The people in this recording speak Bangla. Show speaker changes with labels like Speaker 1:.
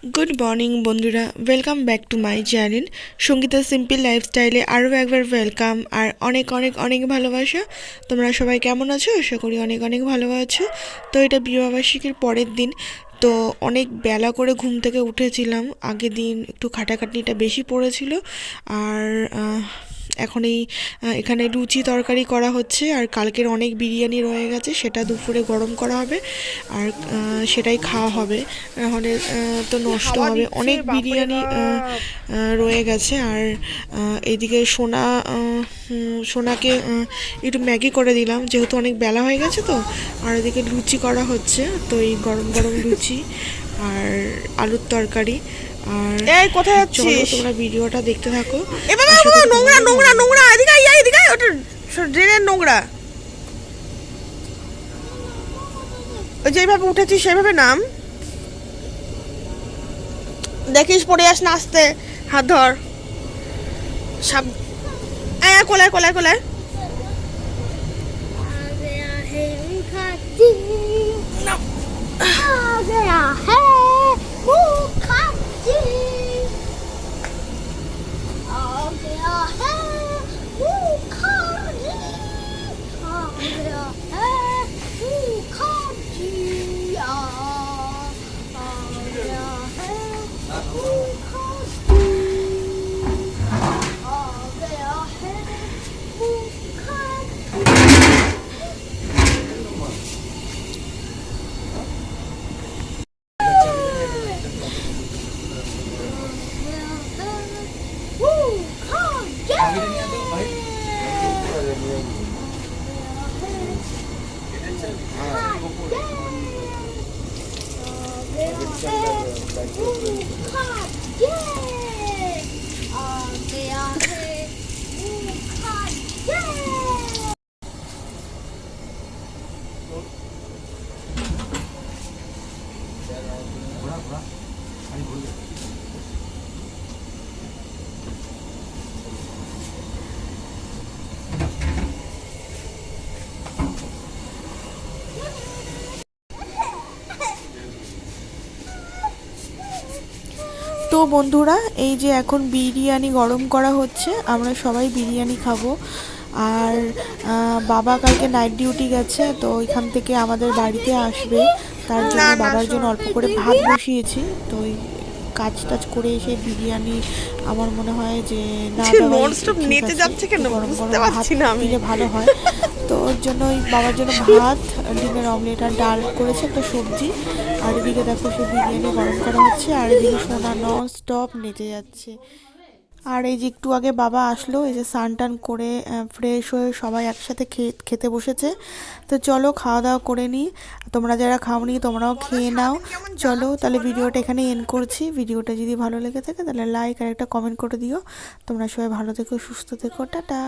Speaker 1: গুড মর্নিং বন্ধুরা, welcome back to my channel Sangeeta simple লাইফস্টাইলে আরও একবার ওয়েলকাম আর অনেক অনেক অনেক ভালোবাসা। তোমরা সবাই কেমন আছো? আশা করি অনেক অনেক ভালো আছো। তো এটা বিবাহবার্ষিকীর পরের দিন, তো অনেক বেলা করে ঘুম থেকে উঠেছিলাম। আগের দিন একটু খাটাখাটনিটা বেশি পড়েছিল। আর এখন এখানে লুচি তরকারি করা হচ্ছে, আর কালকের অনেক বিরিয়ানি রয়ে গেছে, সেটা দুপুরে গরম করা হবে আর সেটাই খাওয়া হবে, নাহলে তো নষ্ট হবে। অনেক বিরিয়ানি রয়ে গেছে। আর এইদিকে সোনাকে একটু ম্যাগি করে দিলাম, যেহেতু অনেক বেলা হয়ে গেছে। তো আর এদিকে লুচি করা হচ্ছে, তো এই গরম গরম লুচি আর আলুর তরকারি। আর
Speaker 2: এই কোথায়
Speaker 1: চলো
Speaker 2: যাচ্ছিস?
Speaker 1: তোমরা ভিডিওটা দেখতে থাকো।
Speaker 2: এ বাবা বাবা, নোংরা নোংরা নোংরা, এদিকে আয় এদিকে আয়, ওটা ড্রেনের নোংরা। ওই যেভাবে উঠেছিস সেভাবে নাম, দেখিস পড়ে যাস না, আস্তে হাত ধর, সাব কোলায় কোলায় কোলায়।
Speaker 1: তো বন্ধুরা, এই যে এখন বিরিয়ানি গরম করা হচ্ছে, আমরা সবাই বিরিয়ানি খাবো। আর বাবা কালকে নাইট ডিউটি গেছে, তো ওইখান থেকে আমাদের বাড়িতে আসবে, তার জন্য বাবার জন্য অল্প করে ভাত বসিয়েছি। তো ওই কাজ টাজ করে এসে বিরিয়ানি আমার মনে হয় যে না
Speaker 2: নেচে যাচ্ছে কেন বুঝতে পারছি না আমি।
Speaker 1: দিলে ভালো হয়। তো ওর জন্য ওই বাবার জন্য ভাত, ডিমের অমলেট আর ডাল করেছে, একটা সবজি। আর এদিকে দেখো সে বিরিয়ানি গরম করা হচ্ছে, আর এদিকে সোনা নন স্টপ নেচে যাচ্ছে। আর এই যে একটু আগে বাবা আসলো, এই যে স্নান টান করে ফ্রেশ হয়ে সবাই একসাথে খেতে বসেছে। তো চলো খাওয়া দাওয়া করে নিই। তোমরা যারা খাওনি তোমরাও খেয়ে নাও। চলো তাহলে ভিডিওটা এখানে এন্ড করছি। ভিডিওটা যদি ভালো লেগে থাকে তাহলে লাইক আর একটা কমেন্ট করে দিও। তোমরা সবাই ভালো থেকো, সুস্থ থেকো, টাটা।